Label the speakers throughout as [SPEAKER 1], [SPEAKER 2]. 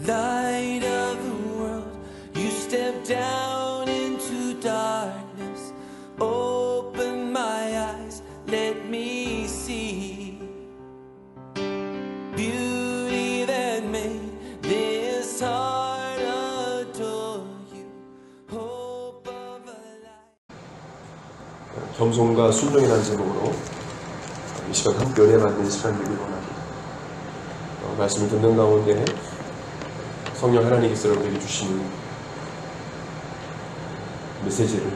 [SPEAKER 1] Light of the world, you step down into darkness. Open my eyes, let me see beauty that made this heart adore you. Hope of a life.
[SPEAKER 2] 겸손과 순종이라는 제목으로 이 시간 함께 은혜 받는 시간 되길 원합니다. 말씀을 듣는 가운데 성령 하나님께서 여러분에게 주시는 메시지를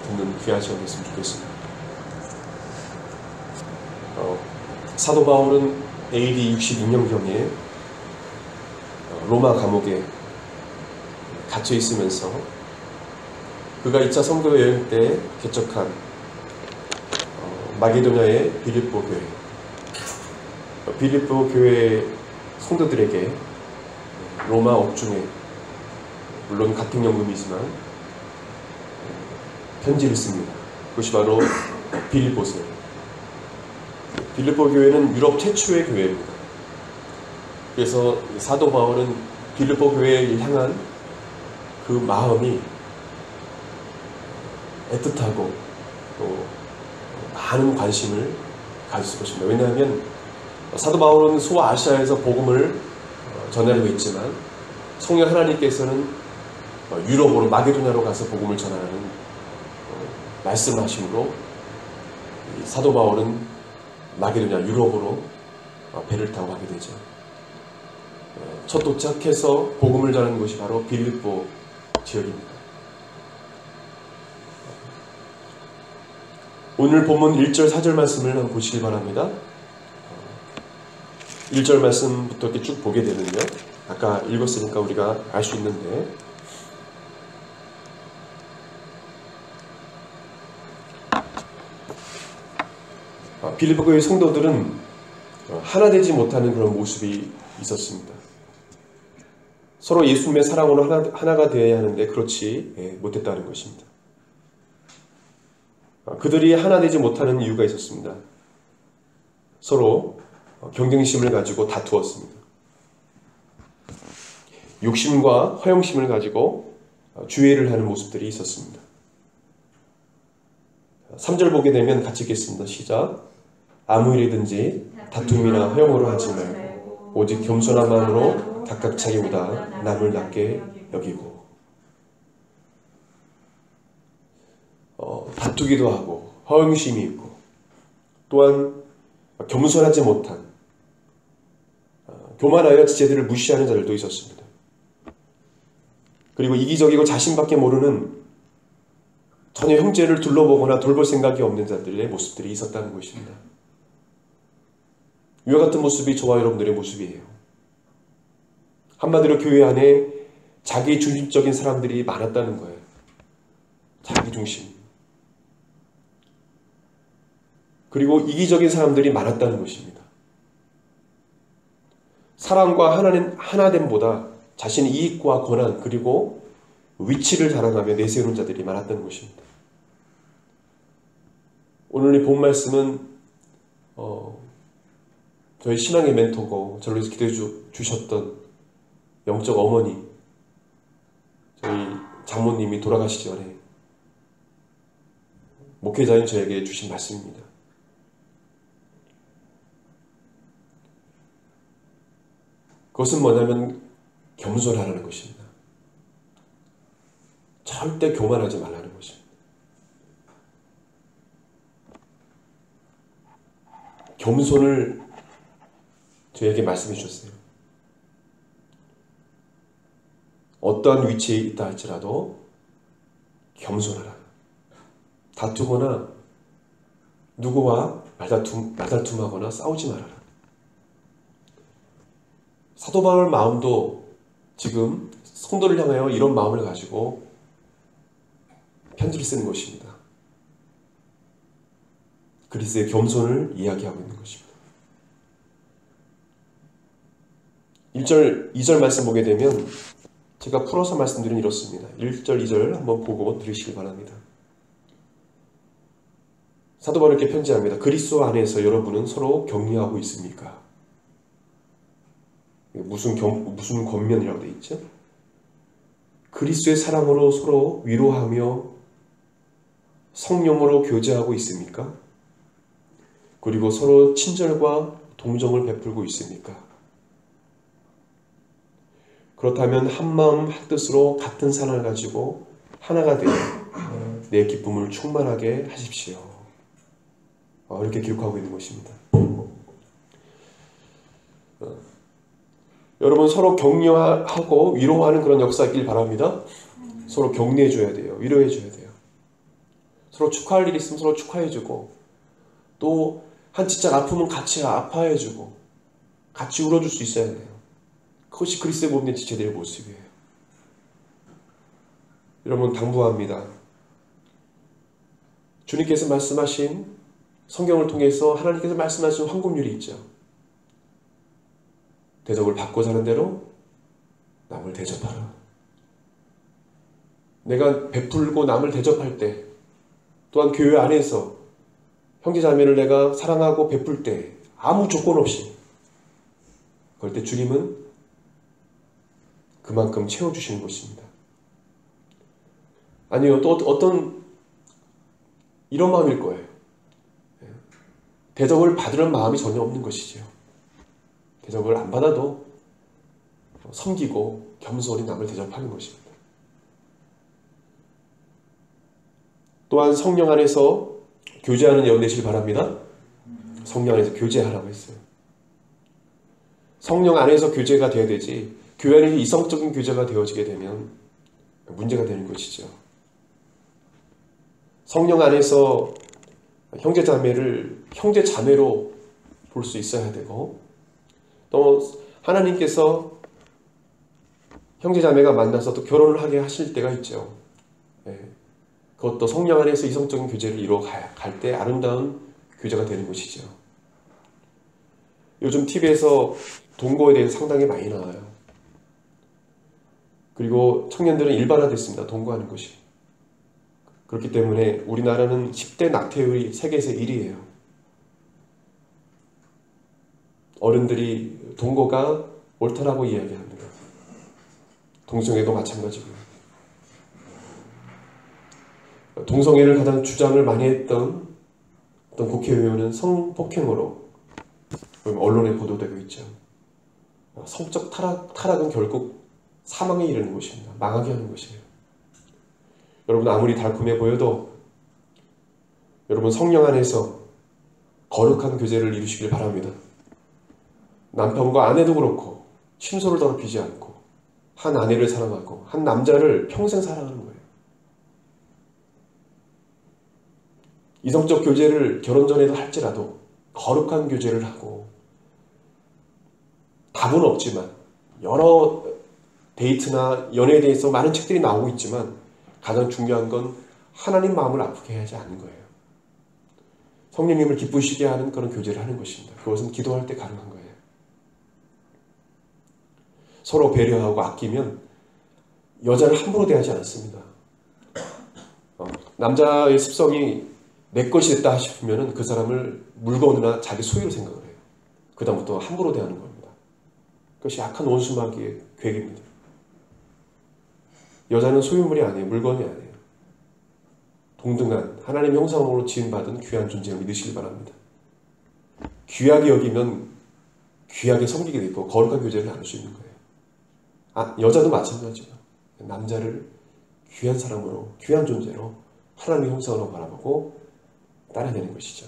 [SPEAKER 2] 듣는 귀한 시간 됐으면 좋겠습니다. 사도 바울은 AD 62년경에 로마 감옥에 갇혀 있으면서 그가 2차 선교 여행 때 개척한 마게도냐의 빌립보 교회, 빌립보 교회 성도들에게 로마 옥중에, 물론 가택연금이지만 편지를 씁니다. 그것이 바로 빌립보서예요. 빌립보 교회는 유럽 최초의 교회입니다. 그래서 사도 바울은 빌립보 교회를 향한 그 마음이 애틋하고 또 많은 관심을 가졌을 것입니다. 왜냐하면 사도 바울은 소아시아에서 복음을 전하려고 했지만 성령 하나님께서는 유럽으로 마게도냐로 가서 복음을 전하라는 말씀을 하심으로 사도 바울은 마게도냐 유럽으로 배를 타고 가게 되죠. 첫 도착해서 복음을 전하는 곳이 바로 빌립보 지역입니다. 오늘 본문 1절 4절 말씀을 한번 보시기 바랍니다. 1절 말씀부터 이렇게 쭉 보게 되면요, 아까 읽었으니까 우리가 알 수 있는데, 빌립보 교회 성도들은 하나 되지 못하는 그런 모습이 있었습니다. 서로 예수님의 사랑으로 하나가 되어야 하는데 그렇지 못했다는 것입니다. 그들이 하나 되지 못하는 이유가 있었습니다. 서로 경쟁심을 가지고 다투었습니다. 욕심과 허영심을 가지고 주의를 하는 모습들이 있었습니다. 3절 보게 되면 같이 읽겠습니다. 시작. 아무 일이든지 다툼이나 허영으로 하지 말고 오직 겸손한 마음으로 각각 자기보다 남을 낮게 여기고, 다투기도 하고 허영심이 있고 또한 겸손하지 못한, 교만하여 지체들을 무시하는 자들도 있었습니다. 그리고 이기적이고 자신밖에 모르는, 전혀 형제를 둘러보거나 돌볼 생각이 없는 자들의 모습들이 있었다는 것입니다. 이와 같은 모습이 저와 여러분들의 모습이에요. 한마디로 교회 안에 자기 중심적인 사람들이 많았다는 거예요. 자기 중심. 그리고 이기적인 사람들이 많았다는 것입니다. 사랑과 하나됨보다 자신의 이익과 권한 그리고 위치를 자랑하며 내세우는 자들이 많았다는 것입니다. 오늘 이 본 말씀은 저희 신앙의 멘토고 저를 위해서 기도해 주셨던 영적 어머니, 저희 장모님이 돌아가시기 전에 목회자인 저에게 주신 말씀입니다. 그것은 뭐냐면 겸손하라는 것입니다. 절대 교만하지 말라는 것입니다. 겸손을 저에게 말씀해 주셨어요. 어떠한 위치에 있다 할지라도 겸손하라. 다투거나 누구와 말다툼하거나 싸우지 말아라. 사도 바울 마음도 지금 성도를 향하여 이런 마음을 가지고 편지를 쓰는 것입니다. 그리스도의 겸손을 이야기하고 있는 것입니다. 1절, 2절 말씀 보게 되면 제가 풀어서 말씀드리면 이렇습니다. 1절, 2절 한번 보고 들으시기 바랍니다. 사도 바울이 이렇게 편지합니다. 그리스도 안에서 여러분은 서로 격려하고 있습니까? 무슨 권면이라고 되어 있죠? 그리스도의 사랑으로 서로 위로하며 성령으로 교제하고 있습니까? 그리고 서로 친절과 동정을 베풀고 있습니까? 그렇다면 한마음 한뜻으로 같은 사랑을 가지고 하나가 되어 내 기쁨을 충만하게 하십시오. 이렇게 기록하고 있는 것입니다. 여러분 서로 격려하고 위로하는 그런 역사이길 바랍니다. 서로 격려해줘야 돼요. 위로해줘야 돼요. 서로 축하할 일이 있으면 서로 축하해주고 또 한 진짜 아프면 같이 아파해주고 같이 울어줄 수 있어야 돼요. 그것이 그리스도의 몸된 지체들의 모습이에요. 여러분 당부합니다. 주님께서 말씀하신 성경을 통해서 하나님께서 말씀하신 황금률이 있죠. 대접을 받고 사는 대로 남을 대접하라. 내가 베풀고 남을 대접할 때 또한 교회 안에서 형제자매를 내가 사랑하고 베풀 때 아무 조건 없이 그럴 때 주님은 그만큼 채워주시는 것입니다. 아니요, 또 어떤 이런 마음일 거예요. 대접을 받으려는 마음이 전혀 없는 것이죠. 대접을 안 받아도 섬기고 겸손히 남을 대접하는 것입니다. 또한 성령 안에서 교제하는 여러분 되시길 바랍니다. 성령 안에서 교제하라고 했어요. 성령 안에서 교제가 되어야 되지 교회 안에서 이성적인 교제가 되어지게 되면 문제가 되는 것이죠. 성령 안에서 형제자매를 형제자매로 볼 수 있어야 되고 또 하나님께서 형제자매가 만나서 또 결혼을 하게 하실 때가 있죠. 그것도 성령 안에서 이성적인 교제를 이루어 갈 때 아름다운 교제가 되는 것이죠. 요즘 TV에서 동거에 대해서 상당히 많이 나와요. 그리고 청년들은 일반화됐습니다. 동거하는 것이. 그렇기 때문에 우리나라는 10대 낙태율이 세계에서 1위예요. 어른들이 동거가 옳다라고 이야기합니다. 동성애도 마찬가지고요. 동성애를 가장 주장을 많이 했던 어떤 국회의원은 성폭행으로 언론에 보도되고 있죠. 성적 타락은 결국 사망에 이르는 것입니다. 망하게 하는 것이에요. 여러분 아무리 달콤해 보여도 여러분 성령 안에서 거룩한 교제를 이루시길 바랍니다. 남편과 아내도 그렇고 침소를 더럽히지 않고 한 아내를 사랑하고 한 남자를 평생 사랑하는 거예요. 이성적 교제를 결혼 전에도 할지라도 거룩한 교제를 하고 답은 없지만 여러 데이트나 연애에 대해서 많은 책들이 나오고 있지만 가장 중요한 건 하나님 마음을 아프게 하지 않는 거예요. 성령님을 기쁘시게 하는 그런 교제를 하는 것입니다. 그것은 기도할 때 가능한 거예요. 서로 배려하고 아끼면 여자를 함부로 대하지 않습니다. 남자의 습성이 내 것이 됐다 싶으면 그 사람을 물건이나 자기 소유로 생각을 해요. 그 다음부터 함부로 대하는 겁니다. 그것이 악한 원수마귀의 괴계입니다. 여자는 소유물이 아니에요. 물건이 아니에요. 동등한 하나님 형상으로 지음받은 귀한 존재를 믿으시길 바랍니다. 귀하게 여기면 귀하게 섬기게 되고 거룩한 교제를 나눌 수 있는 거예요. 여자도 마찬가지예요. 남자를 귀한 사람으로 귀한 존재로 하나님의 형상으로 바라보고 따라내는 것이죠.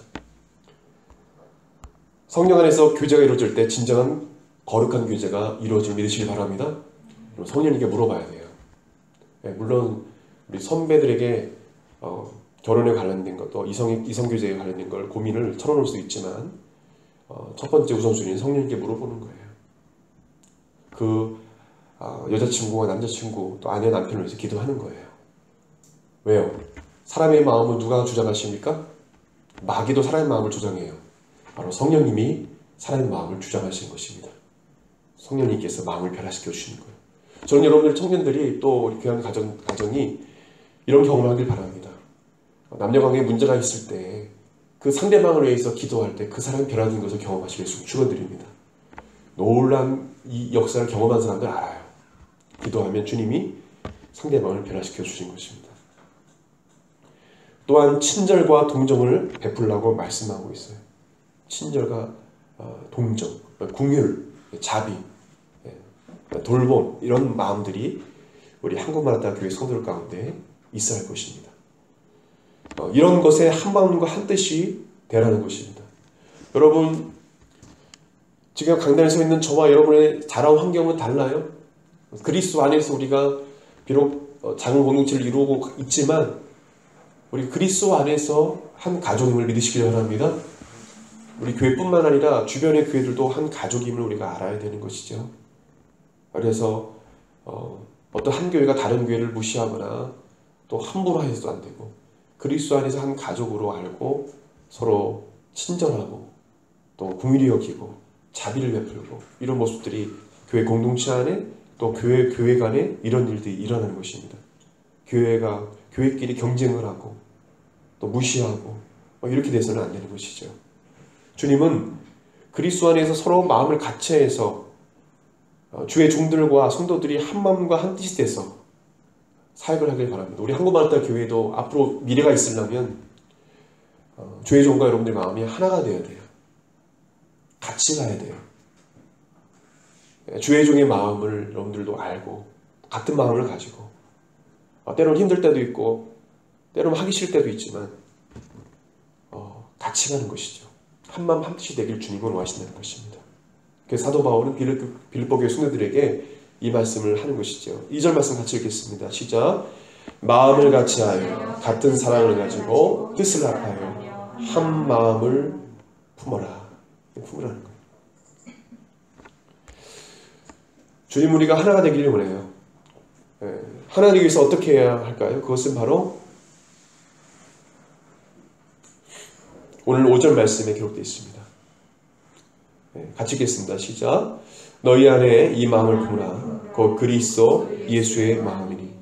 [SPEAKER 2] 성령 안에서 교제가 이루어질 때 진정한 거룩한 교제가 이루어질 믿으시길 바랍니다. 성령님께 물어봐야 돼요. 물론 우리 선배들에게 결혼에 관련된 것도 이성교제에 관련된 걸 고민을 털어놓을 수 있지만 첫 번째 우선순위는 성령님께 물어보는 거예요. 그 여자친구와 남자친구 또 아내 남편을 위해서 기도하는 거예요. 왜요? 사람의 마음은 누가 주장하십니까? 마귀도 사람의 마음을 주장해요. 바로 성령님이 사람의 마음을 주장하시는 것입니다. 성령님께서 마음을 변화시켜 주시는 거예요. 저는 여러분들 청년들이 또 우리 귀한 가정이 이런 경험을 하길 바랍니다. 남녀관계에 문제가 있을 때 그 상대방을 위해서 기도할 때 그 사람이 변화된 것을 경험하시길 축원드립니다. 놀란 이 역사를 경험한 사람들 알아요. 기도하면 주님이 상대방을 변화시켜 주신 것입니다. 또한 친절과 동정을 베풀라고 말씀하고 있어요. 친절과 동정, 궁율, 자비, 돌봄 이런 마음들이 우리 한국마라다 교회 성도들 가운데 있어야 할 것입니다. 이런 것에 한 마음과 한 뜻이 되라는 것입니다. 여러분 지금 강단에 서 있는 저와 여러분의 자라온 환경은 달라요. 그리스도 안에서 우리가 비록 작은 공동체를 이루고 있지만 우리 그리스도 안에서 한 가족임을 믿으시기 바랍니다. 우리 교회뿐만 아니라 주변의 교회들도 한 가족임을 우리가 알아야 되는 것이죠. 그래서 어떤 한 교회가 다른 교회를 무시하거나 또 함부로 해서도 안 되고 그리스도 안에서 한 가족으로 알고 서로 친절하고 또 긍휼히 여기고 자비를 베풀고 이런 모습들이 교회 공동체 안에 또 교회 간에 이런 일들이 일어나는 것입니다. 교회끼리 경쟁을 하고 또 무시하고 이렇게 돼서는 안 되는 것이죠. 주님은 그리스도 안에서 서로 마음을 같이 해서 주의 종들과 성도들이 한 마음과 한 뜻이 돼서 사역을 하길 바랍니다. 우리 한국마라다 교회도 앞으로 미래가 있으려면 주의 종과 여러분들 마음이 하나가 되어야 돼요. 같이 가야 돼요. 주의 종의 마음을 여러분들도 알고 같은 마음을 가지고 때로는 힘들 때도 있고 때로는 하기 싫을 때도 있지만 같이 가는 것이죠. 한 마음 한 뜻이 되길 주님은 원하신다는 것입니다. 그래서 사도 바울은 빌립보 교회 성도들에게 이 말씀을 하는 것이죠. 2절 말씀 같이 읽겠습니다. 시작. 마음을 같이하여 같은 사랑을 가지고 뜻을 합하여 한 마음을 품어라. 품으라는 거예요. 주님 우리가 하나가 되기를 원해요. 하나 되기 위해서 어떻게 해야 할까요? 그것은 바로 오늘 5절 말씀에 기록되어 있습니다. 같이 읽겠습니다. 시작. 너희 안에 이 마음을 품으라. 곧 그리스도 예수의 마음이니.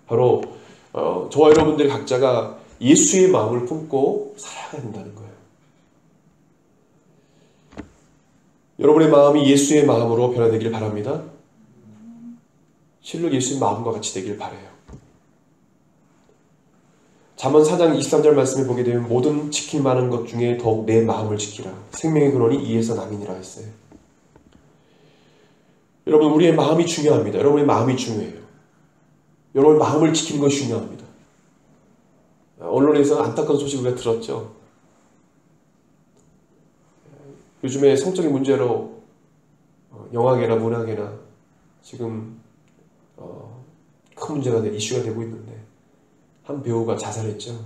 [SPEAKER 2] 바로 저와 여러분들 각자가 예수의 마음을 품고 살아가야 된다는 거예요. 여러분의 마음이 예수의 마음으로 변화되기를 바랍니다. 실로 예수의 마음과 같이 되기를 바라요. 잠언 4장 23절 말씀을 보게 되면 모든 지킬 만한 것 중에 더욱 내 마음을 지키라. 생명의 근원이 이에서 남이니라 했어요. 여러분 우리의 마음이 중요합니다. 여러분의 마음이 중요해요. 여러분의 마음을 지키는 것이 중요합니다. 언론에서 안타까운 소식을 우리가 들었죠. 요즘에 성적인 문제로 영화계나 문화계나 지금 큰 문제가 이슈가 되고 있는데 한 배우가 자살했죠.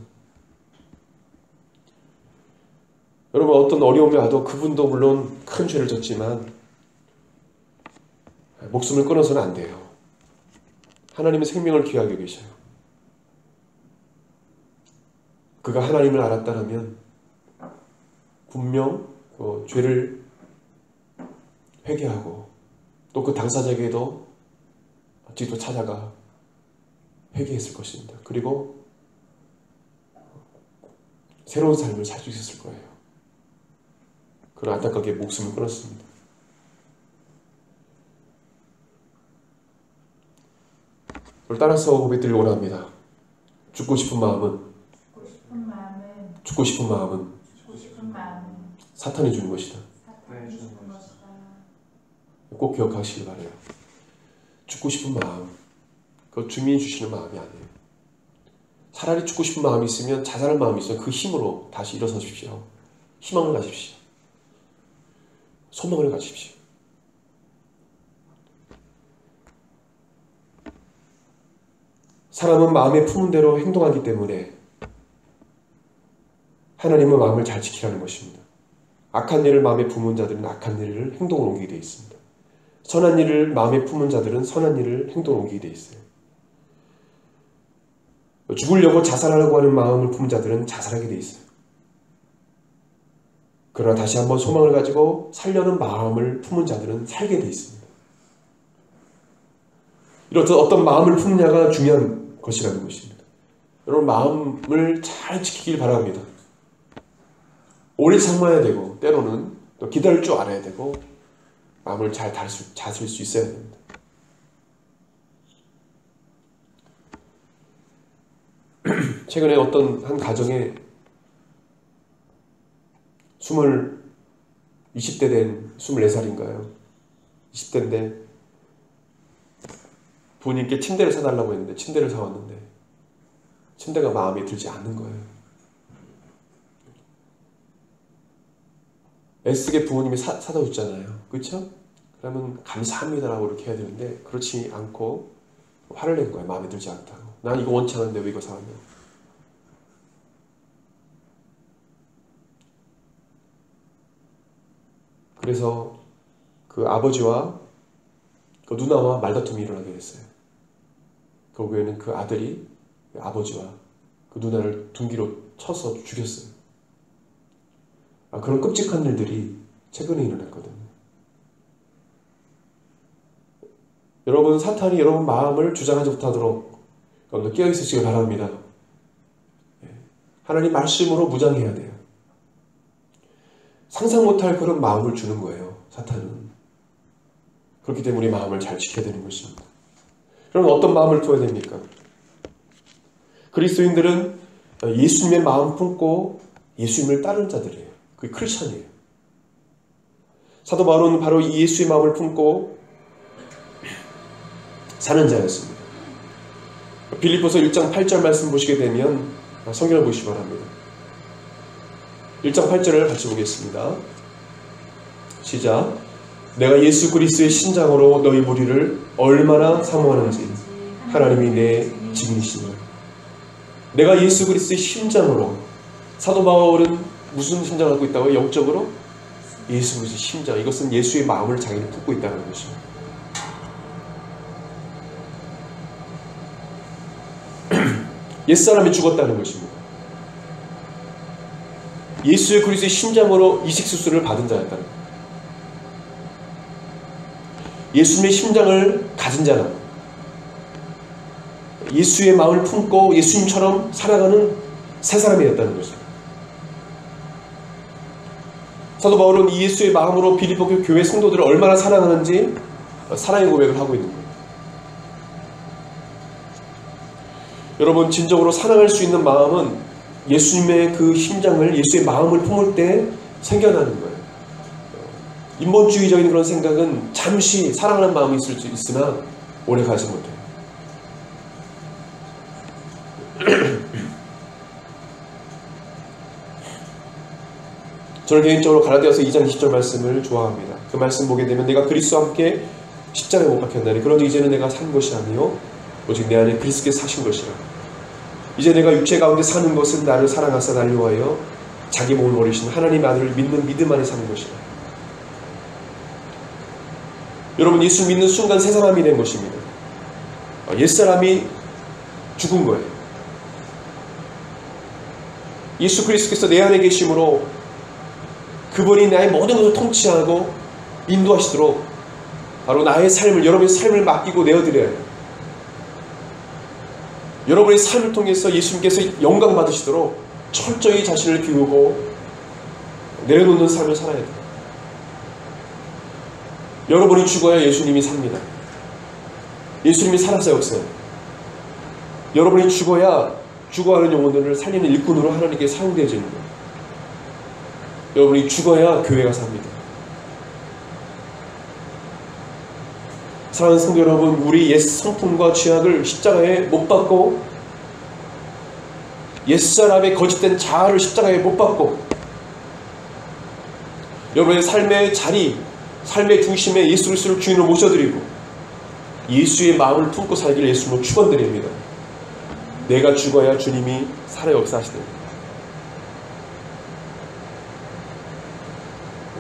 [SPEAKER 2] 여러분 어떤 어려움이 와도 그분도 물론 큰 죄를 졌지만 목숨을 끊어서는 안 돼요. 하나님은 생명을 귀하게 계셔요. 그가 하나님을 알았다면 분명 죄를 회개하고 또 그 당사자에게도 뒤도 찾아가 회개했을 것입니다. 그리고 새로운 삶을 살 수 있었을 거예요. 그러나 안타깝게 목숨을 끊었습니다. 그걸 따라서 고백드리기 원합니다. 죽고 싶은 마음은 사탄이 주는 것이다. 꼭 기억하시기 바라요. 죽고 싶은 마음, 그건 주님이 주시는 마음이 아니에요. 차라리 죽고 싶은 마음이 있으면 자살할 마음이 있으면 그 힘으로 다시 일어서십시오. 희망을 가집시오. 소망을 가집시오. 사람은 마음에 품은 대로 행동하기 때문에 하나님은 마음을 잘 지키라는 것입니다. 악한 일을 마음에 품은 자들은 악한 일을 행동으로 옮기게 되어 있습니다. 선한 일을 마음에 품은 자들은 선한 일을 행동으로 옮기게 되어 있어요. 죽으려고 자살하려고 하는 마음을 품은 자들은 자살하게 되어 있어요. 그러나 다시 한번 소망을 가지고 살려는 마음을 품은 자들은 살게 되어 있습니다. 이렇듯 어떤 마음을 품냐가 중요한 것이라는 것입니다. 여러분 마음을 잘 지키길 바랍니다. 오래 참아야 되고 때로는 또 기다릴 줄 알아야 되고 마음을 잘 다스릴 수 있어야 됩니다. 최근에 어떤 한 가정에 20대 된 24살인가요? 20대인데 부모님께 침대를 사달라고 했는데 침대를 사왔는데 침대가 마음에 들지 않는 거예요. 애쓰게 부모님이 사다 줬잖아요. 그렇죠? 그러면 감사합니다라고 이렇게 해야 되는데 그렇지 않고 화를 낸 거예요. 마음에 들지 않다고. 난 이거 원치 않은데 왜 이거 사왔냐. 그래서 그 아버지와 그 누나와 말다툼이 일어나게 됐어요. 결국에는 그 아들이 아버지와 그 누나를 둔기로 쳐서 죽였어요. 그런 끔찍한 일들이 최근에 일어났거든요. 여러분, 사탄이 여러분 마음을 주장하지 못하도록 여러분들 깨어있으시길 바랍니다. 하나님 말씀으로 무장해야 돼요. 상상 못할 그런 마음을 주는 거예요, 사탄은. 그렇기 때문에 우리 마음을 잘 지켜야 되는 것입니다. 그럼 어떤 마음을 두어야 됩니까? 그리스도인들은 예수님의 마음 품고 예수님을 따르는 자들이에요. 그게 크리스천이에요. 사도 바울은 바로 이 예수의 마음을 품고 사는 자였습니다. 빌립보서 1장 8절 말씀 보시게 되면 성경을 보시기 바랍니다. 1장 8절을 같이 보겠습니다. 시작. 내가 예수 그리스도의 신장으로 너희 무리를 얼마나 사모하는지 하나님이 내 증인이시니라. 내가 예수 그리스도의 심장으로. 사도 바울은 무슨 심장을 갖고 있다고요? 영적으로? 예수 그리스도의 심장. 이것은 예수의 마음을 자기를 품고 있다는 것입니다. 옛사람이 죽었다는 것입니다. 예수의 그리스도의 심장으로 이식수술을 받은 자였다는 것. 예수님의 심장을 가진 자는 예수의 마음을 품고 예수님처럼 살아가는 새 사람이 됐다는 것입니다. 사도 바울은 이 예수의 마음으로 빌립보 교회 성도들을 얼마나 사랑하는지 사랑의 고백을 하고 있는 거예요. 여러분, 진정으로 사랑할 수 있는 마음은 예수님의 그 심장을, 예수의 마음을 품을 때 생겨나는 거예요. 인본주의적인 그런 생각은 잠시 사랑하는 마음이 있을 수 있으나 오래 가지 못해요. 저는 개인적으로 갈라디아서 2장 20절 말씀을 좋아합니다. 그 말씀 보게 되면 내가 그리스도와 함께 십자가에 못 박혔나니 그러니 이제는 내가 산 것이 아니요 오직 내 안에 그리스도께서 사신 것이라. 이제 내가 육체 가운데 사는 것은 나를 사랑하사 나를 위하여 자기 몸을 버리신 하나님의 아들을 믿는 믿음 안에 사는 것이라. 여러분, 예수 믿는 순간 새 사람이 된 것입니다. 옛사람이 죽은 거예요. 예수 그리스도께서 내 안에 계심으로 그분이 나의 모든 것을 통치하고 인도하시도록 바로 나의 삶을, 여러분의 삶을 맡기고 내어드려야 해요. 여러분의 삶을 통해서 예수님께서 영광 받으시도록 철저히 자신을 비우고 내려놓는 삶을 살아야 돼요. 여러분이 죽어야 예수님이 삽니다. 예수님이 살아서 역사해요. 여러분이 죽어야 죽어가는 영혼들을 살리는 일꾼으로 하나님께 사용되어지는 거예요. 여러분이 죽어야 교회가 삽니다. 사랑하는 성도 여러분, 우리 옛 성품과 죄악을 십자가에 못 박고 옛사람의 거짓된 자아를 십자가에 못 박고 여러분의 삶의 자리, 삶의 중심에 예수 그리스도를 주인으로 모셔드리고 예수의 마음을 품고 살기를 예수님으로 축원드립니다. 내가 죽어야 주님이 살아 역사하시는.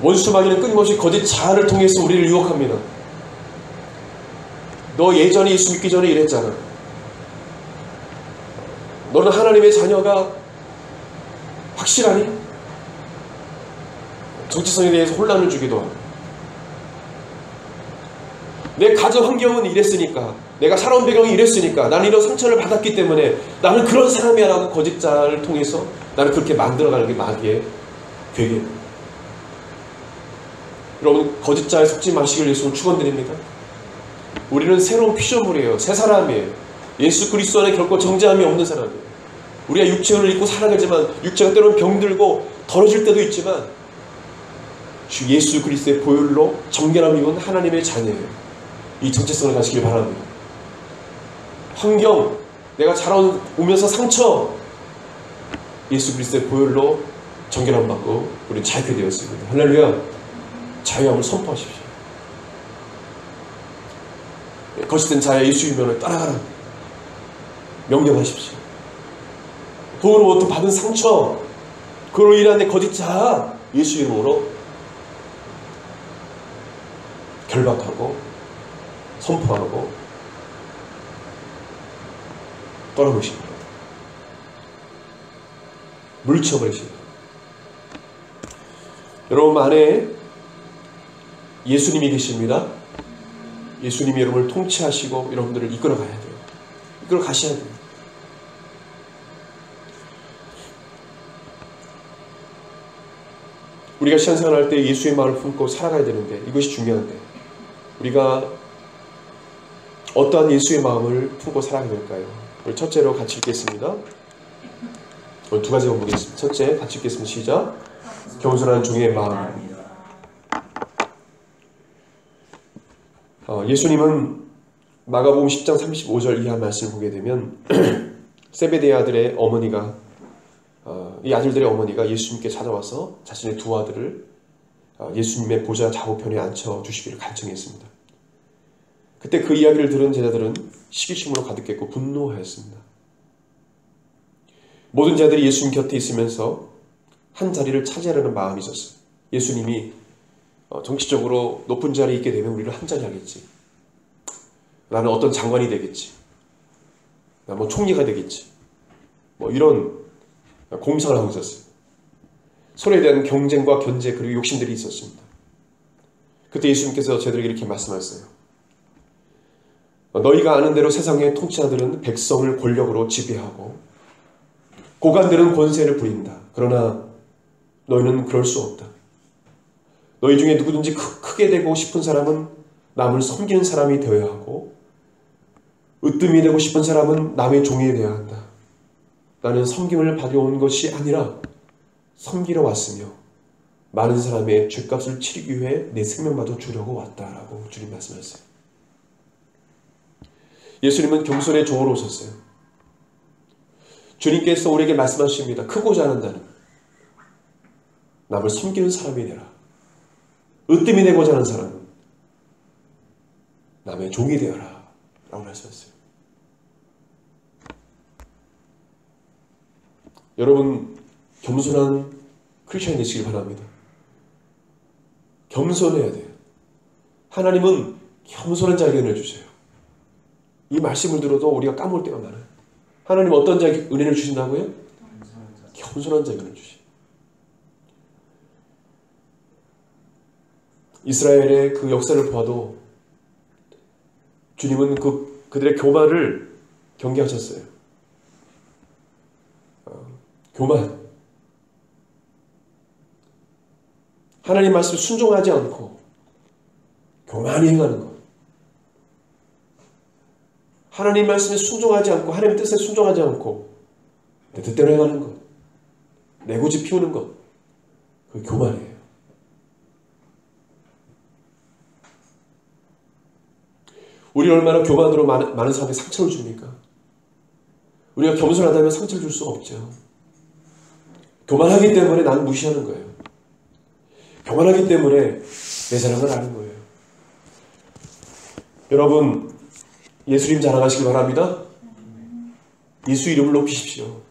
[SPEAKER 2] 원수 마귀는 끊임없이 거짓 자아를 통해서 우리를 유혹합니다. 너 예전에 예수 믿기 전에 이랬잖아. 너는 하나님의 자녀가 확실하니? 정체성에 대해서 혼란을 주기도 하고, 내 가정 환경은 이랬으니까, 내가 살아온 배경이 이랬으니까, 나는 이런 상처를 받았기 때문에 나는 그런 사람이야 라고 거짓 자아를 통해서 나는 그렇게 만들어가는 게 마귀의 괴계입니다. 여러분 거짓자에 속지 마시길 예수는 축원드립니다. 우리는 새로운 피조물이에요. 새 사람이에요. 예수 그리스도 안에 결코 정죄함이 없는 사람이에요. 우리가 육체를 입고 살아가지만 육체가 때로는 병들고 더러질 때도 있지만 주 예수 그리스도의 보혈로 정결함 입은 하나님의 자녀예요. 이 정체성을 가지길 바랍니다. 환경, 내가 자라오면서 상처, 예수 그리스도의 보혈로 정결함 받고 우리는 자유케 되었습니다. 할렐루야. 자유함을 선포하십시오. 거짓된 자의 예수 이름으로 따라가라. 명령하십시오. 도로부터 받은 상처, 그로 인한 내 거짓 자 예수 이름으로 결박하고 선포하고 떠나보십니다. 물리쳐버리십니다. 여러분 안에 예수님이 계십니다. 예수님이 여러분을 통치하시고 여러분들을 이끌어 가야 돼요. 이끌어 가셔야 돼요. 우리가 신앙생활 할 때 예수의 마음을 품고 살아가야 되는데 이것이 중요한데 우리가 어떠한 예수의 마음을 품고 살아가야 될까요? 우리 첫째로 같이 읽겠습니다. 오늘 두 가지만 보겠습니다. 첫째 같이 읽겠습니다. 시작. 겸손한 종의 마음. 예수님은 마가복음 10장 35절 이하 말씀을 보게 되면 세베대의 아들의 어머니가 이 아들들의 어머니가 예수님께 찾아와서 자신의 두 아들을 예수님의 보좌 좌우편에 앉혀주시기를 간청했습니다. 그때 그 이야기를 들은 제자들은 시기심으로 가득했고 분노하였습니다. 모든 자들이 예수님 곁에 있으면서 한 자리를 차지하려는 마음이 있었어요. 예수님이 정치적으로 높은 자리에 있게 되면 우리를 한 자리 하겠지. 나는 어떤 장관이 되겠지. 나 뭐 총리가 되겠지. 뭐 이런 공상을 하고 있었어요. 서로에 대한 경쟁과 견제 그리고 욕심들이 있었습니다. 그때 예수님께서 저들에게 이렇게 말씀하셨어요. 너희가 아는 대로 세상의 통치자들은 백성을 권력으로 지배하고 고관들은 권세를 부린다. 그러나 너희는 그럴 수 없다. 너희 중에 누구든지 크게 되고 싶은 사람은 남을 섬기는 사람이 되어야 하고 으뜸이 되고 싶은 사람은 남의 종이 되어야 한다. 나는 섬김을 받아온 것이 아니라 섬기러 왔으며 많은 사람의 죗값을 치르기 위해 내 생명마저 주려고 왔다라고 주님 말씀하셨어요. 예수님은 겸손의 종으로 오셨어요. 주님께서 우리에게 말씀하십니다. 크고자 하는 자는 남을 섬기는 사람이 되라. 으뜸이 되고자 하는 사람은 남의 종이 되어라 라고 말씀하셨어요. 여러분 겸손한 크리스천이 되시길 바랍니다. 겸손해야 돼요. 하나님은 겸손한 자에게 은혜를 주세요. 이 말씀을 들어도 우리가 까먹을 때가 많아요. 하나님 어떤 자에게 은혜를 주신다고요? 겸손한 자에게 은혜를 주시죠. 이스라엘의 그 역사를 보아도 주님은 그들의 교만을 경계하셨어요. 교만. 하나님 말씀에 순종하지 않고 교만히 행하는 것. 하나님 말씀에 순종하지 않고 하나님 뜻에 순종하지 않고 내 뜻대로 행하는 것. 내 고집 피우는 것. 그게 교만이에요. 우리 얼마나 교만으로 많은 사람에게 상처를 줍니까? 우리가 겸손하다면 상처를 줄 수가 없죠. 교만하기 때문에 나는 무시하는 거예요. 교만하기 때문에 내 자랑을 하는 거예요. 여러분 예수님 자랑하시기 바랍니다. 예수 이름을 높이십시오.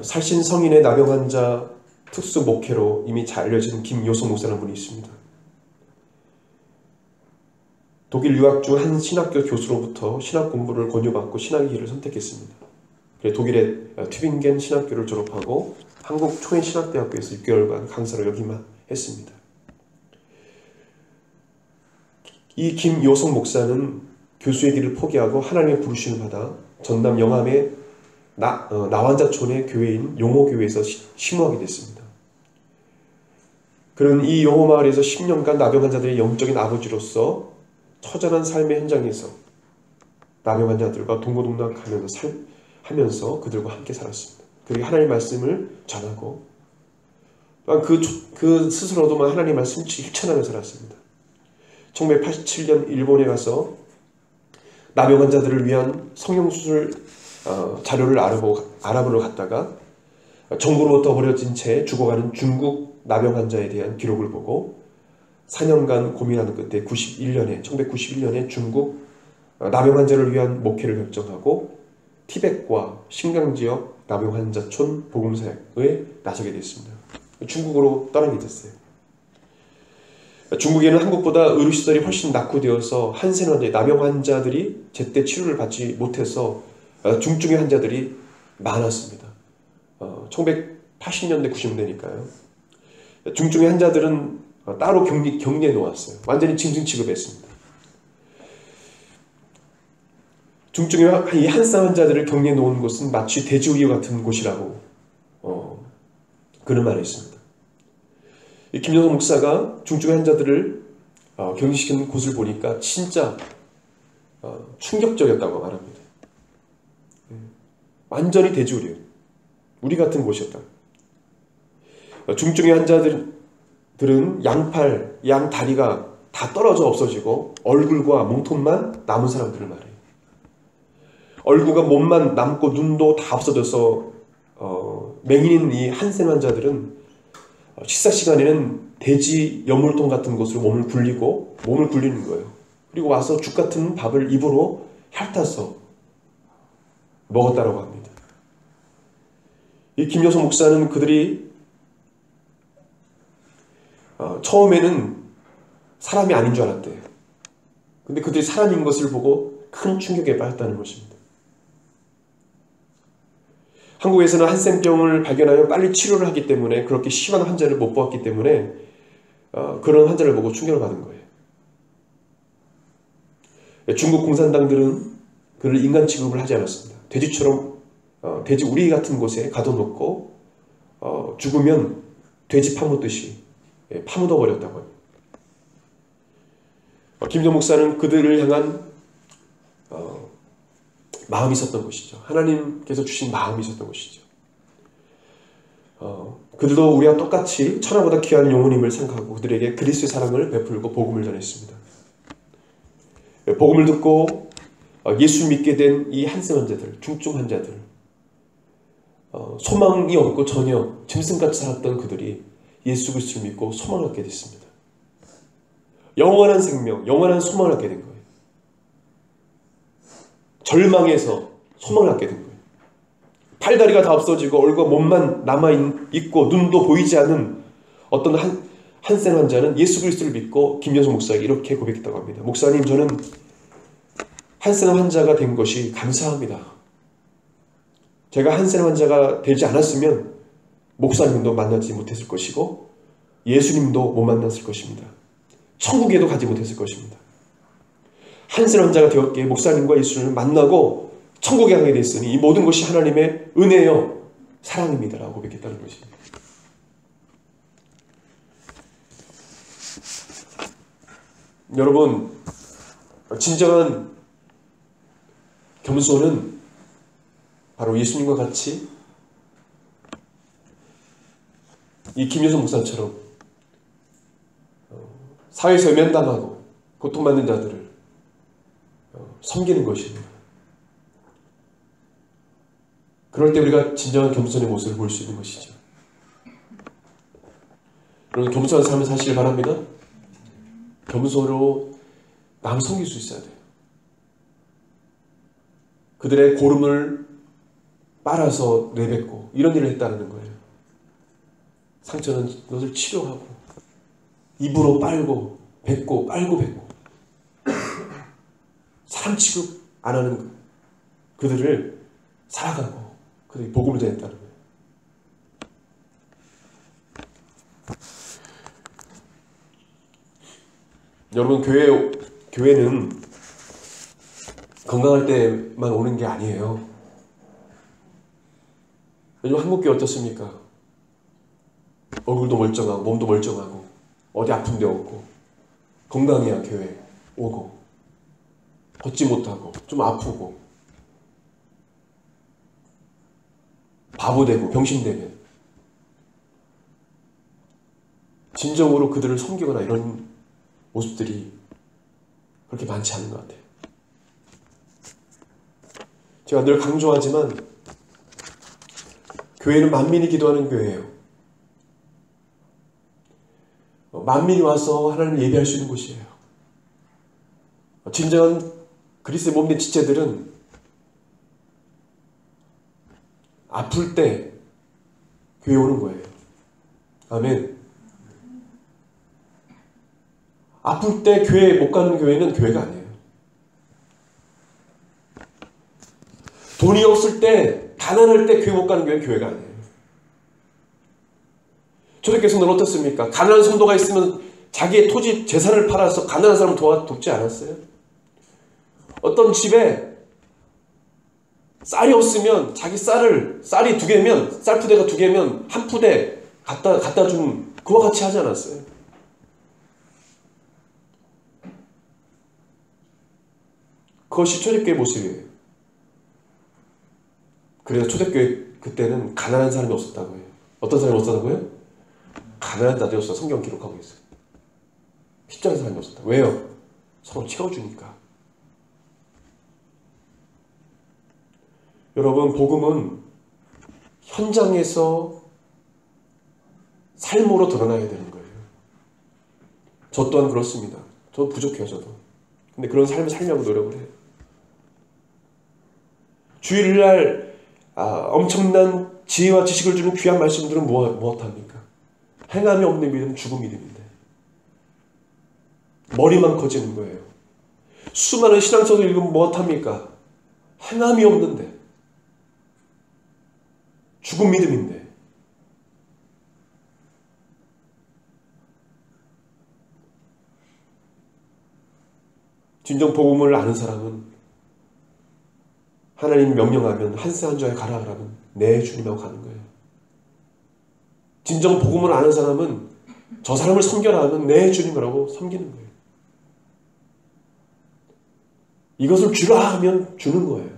[SPEAKER 2] 살신 성인의 나병 환자 특수 목회로 이미 잘 알려진 김요성 목사라는 분이 있습니다. 독일 유학 중 한 신학교 교수로부터 신학 공부를 권유받고 신학의 길을 선택했습니다. 독일의 튜빙겐 신학교를 졸업하고 한국 초인신학대학교에서 6개월간 강사로 역임했습니다. 이 김요성 목사는 교수의 길을 포기하고 하나님의 부르심을 받아 전남 영암의 나환자촌의 교회인 용호교회에서 심호하게 됐습니다. 그는 이 용호마을에서 10년간 나병 환자들의 영적인 아버지로서 처절한 삶의 현장에서 나병 환자들과 동고동락하면서 그들과 함께 살았습니다. 그리고 하나님의 말씀을 전하고 그 스스로도 하나님의 말씀을 실천하며 살았습니다. 1987년 일본에 가서 나병 환자들을 위한 성형수술 자료를 알아보러 갔다가 정부로부터 버려진 채 죽어가는 중국 나병 환자에 대한 기록을 보고 4년간 고민하는 끝에 1991년에 중국 나병 환자를 위한 목회를 결정하고 티벳과 신강지역 나병 환자촌 복음사역에 나서게 됐습니다. 중국으로 떠나게 됐어요. 중국에는 한국보다 의료시설이 훨씬 낙후되어서 한센 환자, 나병 환자들이 제때 치료를 받지 못해서 중증의 환자들이 많았습니다. 1980년대, 90년대니까요. 중증의 환자들은 따로 격리해 놓았어요. 완전히 짐승 취급했습니다. 중증의 이 한센 환자들을 격리해 놓은 곳은 마치 돼지우리 같은 곳이라고 그런 말을 했습니다. 김정성 목사가 중증의 환자들을 격리시키는 곳을 보니까 진짜 충격적이었다고 말합니다. 완전히 돼지우리예요. 우리 같은 곳이었다. 중증의 환자들은 양팔, 양다리가 다 떨어져 없어지고 얼굴과 몸통만 남은 사람들을 말해요. 얼굴과 몸만 남고 눈도 다 없어져서 맹인인 이 한센 환자들은 식사 시간에는 돼지 여물통 같은 곳으로 몸을 굴리는 거예요. 그리고 와서 죽 같은 밥을 입으로 핥아서 먹었다라고 합니다. 이 김여성 목사는 그들이 처음에는 사람이 아닌 줄 알았대요. 근데 그들이 사람인 것을 보고 큰 충격에 빠졌다는 것입니다. 한국에서는 한센병을 발견하여 빨리 치료를 하기 때문에 그렇게 심한 환자를 못 보았기 때문에 그런 환자를 보고 충격을 받은 거예요. 중국 공산당들은 그를 인간 취급을 하지 않았습니다. 돼지처럼 돼지 우리 같은 곳에 가둬놓고 죽으면 돼지 파묻듯이 파묻어 버렸다고 합니다. 김정 목사는 그들을 향한 마음이 있었던 것이죠. 하나님께서 주신 마음이 있었던 것이죠. 그들도 우리와 똑같이 천하보다 귀한 영혼임을 생각하고 그들에게 그리스도의 사랑을 베풀고 복음을 전했습니다. 복음을 듣고 예수 믿게 된 이 한센 환자들, 중증 환자들, 소망이 없고 전혀 짐승같이 살았던 그들이 예수 그리스도를 믿고 소망을 갖게 됐습니다. 영원한 생명, 영원한 소망을 갖게 된 거예요. 절망에서 소망을 갖게 된 거예요. 팔다리가 다 없어지고 얼굴과 몸만 남아있고 눈도 보이지 않는 어떤 한센 환자는 예수 그리스도를 믿고 김여성 목사에게 이렇게 고백했다고 합니다. 목사님, 저는 한센 환자가 된 것이 감사합니다. 제가 한센 환자가 되지 않았으면 목사님도 만나지 못했을 것이고 예수님도 못 만났을 것입니다. 천국에도 가지 못했을 것입니다. 한센 환자가 되었기에 목사님과 예수님을 만나고 천국에 가게 됐으니 이 모든 것이 하나님의 은혜요 사랑입니다 라고 고백했다는 것입니다. 여러분, 진정한 겸손은 바로 예수님과 같이 이 김여성 목사처럼 사회에서 면담하고 고통받는 자들을 섬기는 것입니다. 그럴 때 우리가 진정한 겸손의 모습을 볼 수 있는 것이죠. 여러분, 겸손한 삶을 사시길 바랍니다. 겸손으로 남을 섬길 수 있어야 돼요. 그들의 고름을 빨아서 내뱉고 이런 일을 했다는 거예요. 상처는 그것을 치료하고 입으로 빨고 뱉고 빨고 뱉고 사람 취급 안 하는 그들을 살아가고 그들이 복음을 전했다는 거예요. 여러분, 교회는 건강할 때만 오는 게 아니에요. 요즘 한국교회 어떻습니까? 얼굴도 멀쩡하고 몸도 멀쩡하고 어디 아픈 데 없고 건강해야 교회 오고 걷지 못하고 좀 아프고 바보되고 병신되면 진정으로 그들을 섬기거나 이런 모습들이 그렇게 많지 않은 것 같아요. 제가 늘 강조하지만 교회는 만민이 기도하는 교회예요. 만민이 와서 하나님을 예배할 수 있는 곳이에요. 진정한 그리스도의 몸된 지체들은 아플 때 교회 오는 거예요. 아멘. 아플 때 교회 못 가는 교회는 교회가 아니에요. 돈이 없을 때, 가난할 때 교회 못 가는 교회는 교회가 아니에요. 초대교회 성도는 어떻습니까? 가난한 성도가 있으면 자기의 토지, 재산을 팔아서 가난한 사람을 돕지 않았어요? 어떤 집에 쌀이 없으면 자기 쌀이 2개면, 쌀 푸대가 2개면 한 푸대 갖다 준 그와 같이 하지 않았어요? 그것이 초대교회 모습이에요. 그래서 초대교회 그때는 가난한 사람이 없었다고 해요. 어떤 사람이 없었다고요? 가난한 자들이 없어. 성경 기록하고 있어요. 십자가의 사람이 없었다. 왜요? 서로 채워주니까. 여러분, 복음은 현장에서 삶으로 드러나야 되는 거예요. 저 또한 그렇습니다. 저 부족해요, 저도. 근데 그런 삶을 살려고 노력을 해요. 주일날 엄청난 지혜와 지식을 주는 귀한 말씀들은 무엇합니까? 행함이 없는 믿음은 죽은 믿음인데 머리만 커지는 거예요. 수많은 신앙서도 읽으면 무엇합니까? 행함이 없는데 죽은 믿음인데 진정 복음을 아는 사람은 하나님 명령하면 한새 한 주에 가라 그러면 네 주님하고 가는 거예요. 진정 복음을 아는 사람은 저 사람을 섬겨라 하면 네 주님이라고 섬기는 거예요. 이것을 주라 하면 주는 거예요.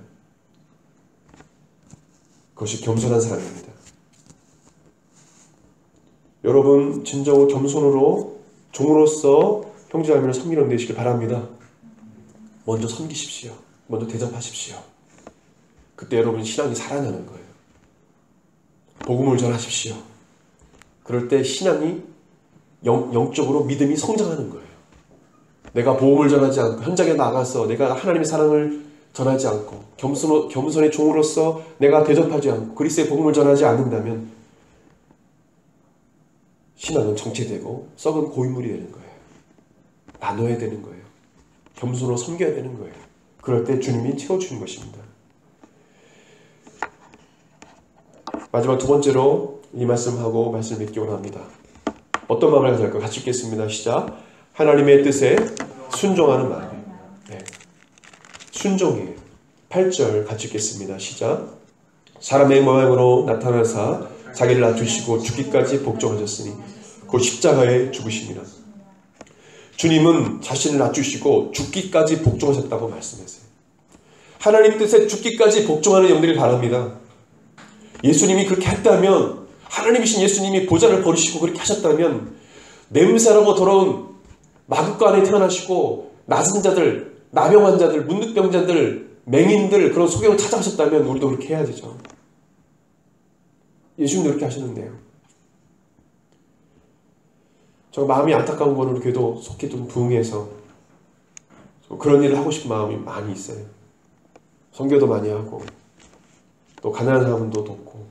[SPEAKER 2] 그것이 겸손한 사람입니다. 여러분 진정으로 겸손으로 종으로서 형제자매를 섬기는 되시길 바랍니다. 먼저 섬기십시오. 먼저 대접하십시오. 그때 여러분 신앙이 살아나는 거예요. 복음을 전하십시오. 그럴 때 신앙이 영적으로 믿음이 성장하는 거예요. 내가 복음을 전하지 않고 현장에 나가서 내가 하나님의 사랑을 전하지 않고 겸손의 종으로서 내가 대접하지 않고 그리스도의 복음을 전하지 않는다면 신앙은 정체되고 썩은 고인물이 되는 거예요. 나눠야 되는 거예요. 겸손으로 섬겨야 되는 거예요. 그럴 때 주님이 채워주는 것입니다. 마지막 두 번째로 이 말씀하고 말씀을 맺기 원합니다. 어떤 마음을 가질까? 같이 읽겠습니다. 시작. 하나님의 뜻에 순종하는 마음. 네. 순종이에요. 8절 같이 읽겠습니다. 시작. 사람의 모양으로 나타나사 자기를 낮추시고 죽기까지 복종하셨으니 곧 십자가에 죽으심이라. 주님은 자신을 낮추시고 죽기까지 복종하셨다고 말씀하세요. 하나님 뜻에 죽기까지 복종하는 영들이 바랍니다. 예수님이 그렇게 했다면 하나님이신 예수님이 보좌를 버리시고 그렇게 하셨다면 냄새나고 더러운 마구간 안에 태어나시고 낮은 자들, 나병 환자들, 문득병자들, 맹인들 그런 소경을 찾아가셨다면 우리도 그렇게 해야 되죠. 예수님도 그렇게 하셨는데요. 저 마음이 안타까운 거는 우리 교회도 속히 좀 부흥해서 그런 일을 하고 싶은 마음이 많이 있어요. 선교도 많이 하고 또 가난한 사람도 돕고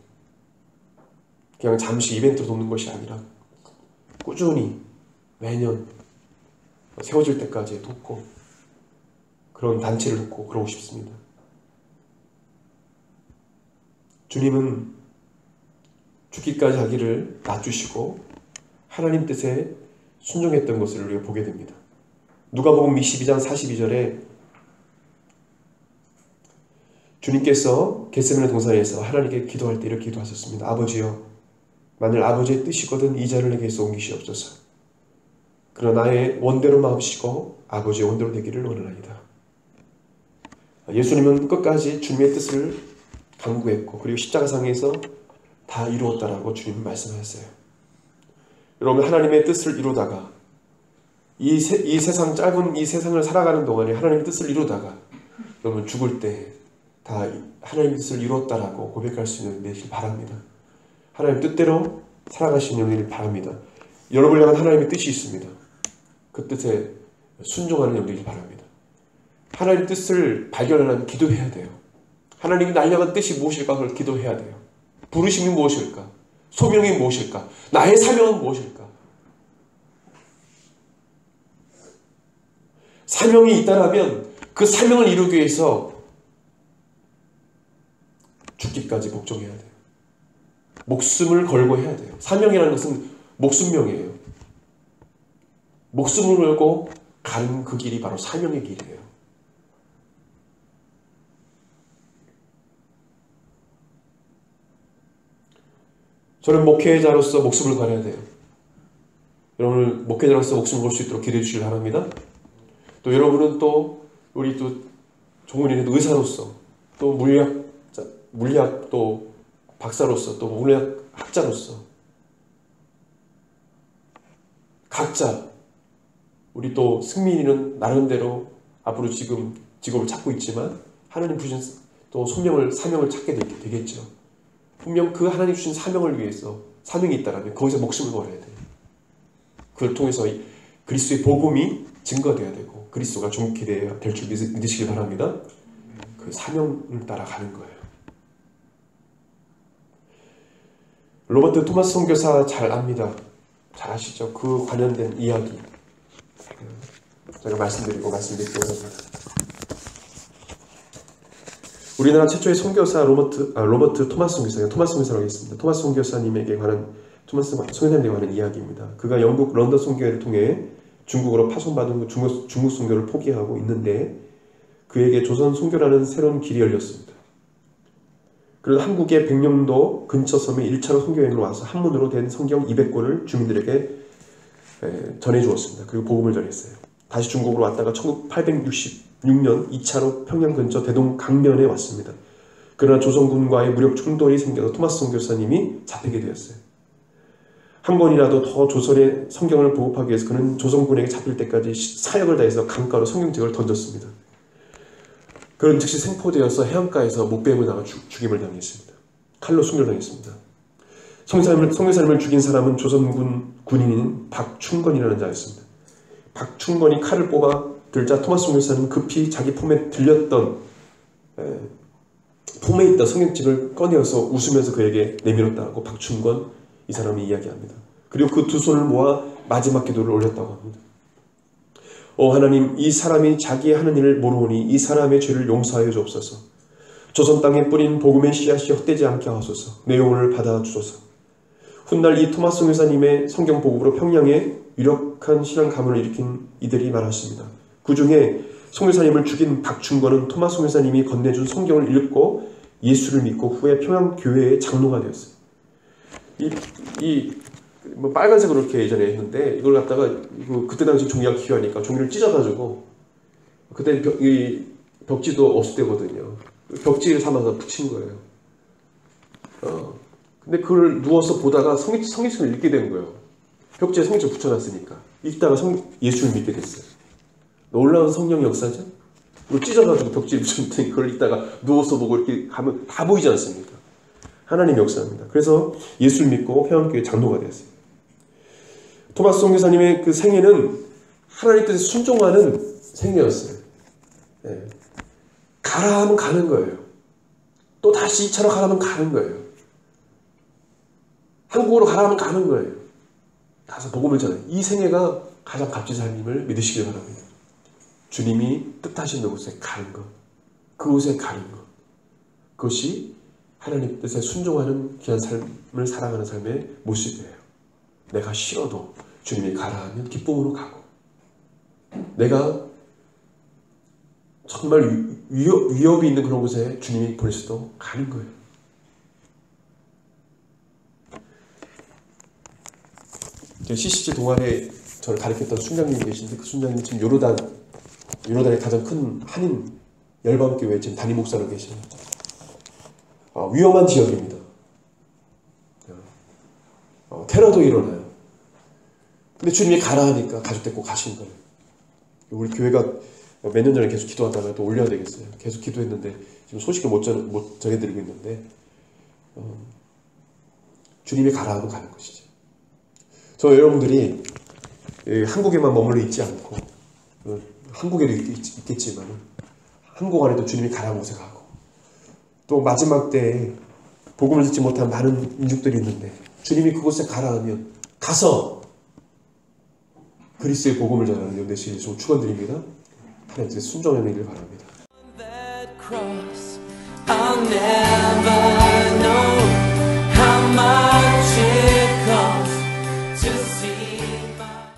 [SPEAKER 2] 그냥 잠시 이벤트로 돕는 것이 아니라 꾸준히 매년 세워질 때까지 돕고 그런 단체를 돕고 그러고 싶습니다. 주님은 죽기까지 자기를 낮추시고 하나님 뜻에 순종했던 것을 우리가 보게 됩니다. 누가복음 22장 42절에 주님께서 겟세마네 동산에서 하나님께 기도할 때 이렇게 기도하셨습니다. 아버지여, 만일 아버지의 뜻이거든 이 잔을 내게서 옮기시옵소서. 그러나 나의 원대로 마음씨고 아버지의 원대로 되기를 원하나이다. 예수님은 끝까지 주님의 뜻을 강구했고 그리고 십자가상에서 다 이루었다라고 주님은 말씀하셨어요. 여러분, 하나님의 뜻을 이루다가 이 세상, 짧은 이 세상을 살아가는 동안에 하나님의 뜻을 이루다가 여러분 죽을 때 다 하나님의 뜻을 이루었다라고 고백할 수 있는 되길 바랍니다. 하나님 뜻대로 살아가시는 영혼이길 바랍니다. 여러분을 향한 하나님의 뜻이 있습니다. 그 뜻에 순종하는 영혼이길 바랍니다. 하나님의 뜻을 발견하려면 기도해야 돼요. 하나님이 날 향한 뜻이 무엇일까 그걸 기도해야 돼요. 부르심이 무엇일까? 소명이 무엇일까? 나의 사명은 무엇일까? 사명이 있다라면 그 사명을 이루기 위해서 죽기까지 복종해야 돼요. 목숨을 걸고 해야 돼요. 사명이라는 것은 목숨명이에요. 목숨을 걸고 가는 그 길이 바로 사명의 길이에요. 저는 목회자로서 목숨을 걸어야 돼요. 여러분은 목회자로서 목숨을 걸 수 있도록 기도해 주시기 바랍니다. 또 여러분은 또 우리 또 종문인의 의사로서 또 물리학 또 박사로서 또 물리학 학자로서 각자 우리 또 승민이는 나름대로 앞으로 지금 직업을 찾고 있지만 하나님 주신 또 사명을 찾게 되겠죠. 분명 그 하나님 주신 사명을 위해서 사명이 있다라면 거기서 목숨을 걸어야 돼요. 그걸 통해서 그리스도의 복음이 증거되어야 되고 그리스도가 존귀 될 줄 믿으시기 바랍니다. 그 사명을 따라가는 거예요. 로버트 토마스 선교사 잘 압니다. 잘 아시죠? 그 관련된 이야기 제가 말씀드리려고 합니다. 우리나라 최초의 선교사 로버트 토마스 선교사예요. 토마스 선교사라고 있습니다. 토마스 선교사님에게 관한 토마스 선교사님에 관한 이야기입니다. 그가 영국 런던 선교회를 통해 중국으로 파송받은 중국 선교를 포기하고 있는데 그에게 조선 선교라는 새로운 길이 열렸습니다. 그래서 한국의 백령도 근처 섬에 1차로 선교여행을 와서 한문으로 된 성경 200권을 주민들에게 전해주었습니다. 그리고 복음을 전했어요. 다시 중국으로 왔다가 1866년 2차로 평양 근처 대동 강면에 왔습니다. 그러나 조선군과의 무력 충돌이 생겨서 토마스 선교사님이 잡히게 되었어요. 한 번이라도 더 조선의 성경을 보급하기 위해서 그는 조선군에게 잡힐 때까지 사역을 다해서 강가로 성경책을 던졌습니다. 그런 즉시 생포되어서 해안가에서 목뱀을 나가 죽임을 당했습니다. 칼로 순교당했습니다. 성교사님을 죽인 사람은 조선군 군인인 박충건이라는 자였습니다. 박충건이 칼을 뽑아 들자 토마스 선교사는 급히 자기 품에 들렸던 품에 있던 성경책을 꺼내어서 웃으면서 그에게 내밀었다고 박충건 이 사람이 이야기합니다. 그리고 그 두 손을 모아 마지막 기도를 올렸다고 합니다. 하나님, 이 사람이 자기의 하는 일을 모르오니 이 사람의 죄를 용서하여 주옵소서. 조선 땅에 뿌린 복음의 씨앗이 헛되지 않게 하소서. 내 영혼을 받아주소서. 훗날 이 토마스 선교사님의 성경 보급으로 평양에 유력한 신앙 가문을 일으킨 이들이 많았습니다. 그 중에 선교사님을 죽인 박충건은 토마스 선교사님이 건네준 성경을 읽고 예수를 믿고 후에 평양 교회의 장로가 되었어요. 뭐 빨간색으로 이렇게 예전에 했는데 이걸 갖다가 그때 당시 종이가 귀하니까 종이를 찢어가지고 그때 벽지도 없을 때거든요. 벽지를 삼아서 붙인 거예요. 근데 그걸 누워서 보다가 성경책을 읽게 된 거예요. 벽지에 성경책 붙여놨으니까 읽다가 예수를 믿게 됐어요. 놀라운 성령 역사죠. 이걸 찢어가지고 벽지에 붙였더니 그걸 읽다가 누워서 보고 이렇게 가면 다 보이지 않습니까? 하나님의 역사입니다. 그래서 예수를 믿고 평양교회 장로가 되었어요. 토마스 선교사님의 그 생애는 하나님 뜻에 순종하는 생애였어요. 가라 하면 가는 거예요. 또 다시 2차로 가라면 가는 거예요. 한국으로 가라면 가는 거예요. 가서 복음을 전해. 이 생애가 가장 값진 삶임을 믿으시길 바랍니다. 주님이 뜻하신 곳에 가는 것, 그곳에 가는 것, 그것이 하나님 뜻에 순종하는 귀한 삶을 살아가는 삶의 모습이에요. 내가 싫어도 주님이 가라 하면 기쁨으로 가고, 내가 정말 위협이 있는 그런 곳에 주님이 보내셔도 가는 거예요. CCG 동아리에 저를 가르쳤던 순장님이 계신데 그 순장님 지금 요르단의 가장 큰 한인 열방교회 지금 담임 목사로 계시는 위험한 지역입니다. 테러도 일어나요. 근데 주님이 가라 하니까 가족 데리고 가신 거예요. 우리 교회가 몇 년 전에 계속 기도하다가 또 올려야 되겠어요. 계속 기도했는데 지금 소식을 못 전해드리고 있는데 주님이 가라 하면 가는 것이죠. 저 여러분들이 한국에만 머물러 있지 않고 한국에도 있겠지만 한국 안에도 주님이 가라는 곳에 가고 또 마지막 때에 복음을 듣지 못한 많은 민족들이 있는데 주님이 그곳에 가라 하면 가서 그리스의 복음을 전하는 여러분 되시길 좀 축원드립니다. 하나님께 순종하는 일 바랍니다.
[SPEAKER 1] That cross, I'll never know how much it costs to see my